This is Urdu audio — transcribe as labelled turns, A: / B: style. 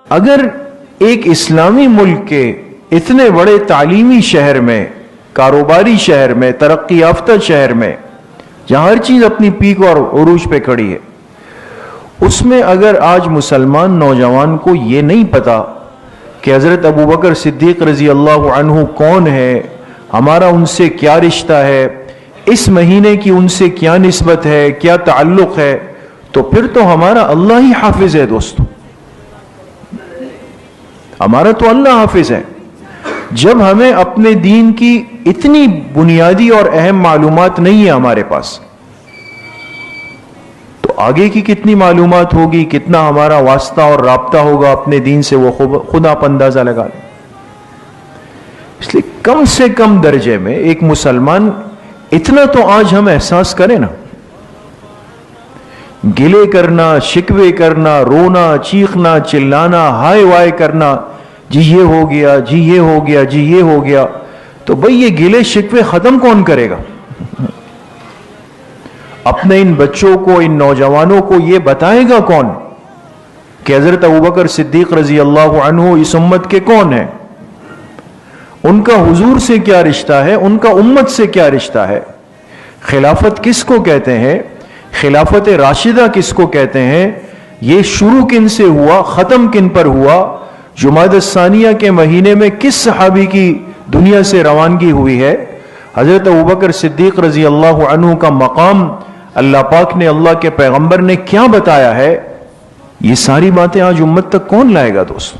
A: اگر ایک اسلامی ملک کے اتنے بڑے تعلیمی شہر میں، کاروباری شہر میں، ترقی یافتہ شہر میں، جہاں ہر چیز اپنی پیک اور عروج پہ کھڑی ہے، اس میں اگر آج مسلمان نوجوان کو یہ نہیں پتا کہ حضرت ابوبکر صدیق رضی اللہ عنہ کون ہے، ہمارا ان سے کیا رشتہ ہے، اس مہینے کی ان سے کیا نسبت ہے، کیا تعلق ہے، تو پھر تو ہمارا اللہ ہی حافظ ہے دوستو، ہمارا تو اللہ حافظ ہے۔ جب ہمیں اپنے دین کی اتنی بنیادی اور اہم معلومات نہیں ہے ہمارے پاس، تو آگے کی کتنی معلومات ہوگی، کتنا ہمارا واسطہ اور رابطہ ہوگا اپنے دین سے، وہ خود آپ اندازہ لگا لیں۔ اس لیے کم سے کم درجے میں ایک مسلمان اتنا تو آج ہم احساس کریں نا، گلے کرنا، شکوے کرنا، رونا، چیخنا، چلانا، ہائے وائے کرنا، جی یہ ہو گیا، جی یہ ہو گیا، جی یہ ہو گیا، تو بھئی یہ گلے شکوے ختم کون کرے گا؟ اپنے ان بچوں کو، ان نوجوانوں کو یہ بتائے گا کون کہ حضرت ابوبکر صدیق رضی اللہ عنہ اس امت کے کون ہیں، ان کا حضور سے کیا رشتہ ہے، ان کا امت سے کیا رشتہ ہے، خلافت کس کو کہتے ہیں، خلافت راشدہ کس کو کہتے ہیں، یہ شروع کن سے ہوا، ختم کن پر ہوا، جمادی الثانیہ کے مہینے میں کس صحابی کی دنیا سے روانگی ہوئی ہے، حضرت ابوبکر صدیق رضی اللہ عنہ کا مقام اللہ پاک نے، اللہ کے پیغمبر نے کیا بتایا ہے، یہ ساری باتیں آج امت تک کون لائے گا دوست؟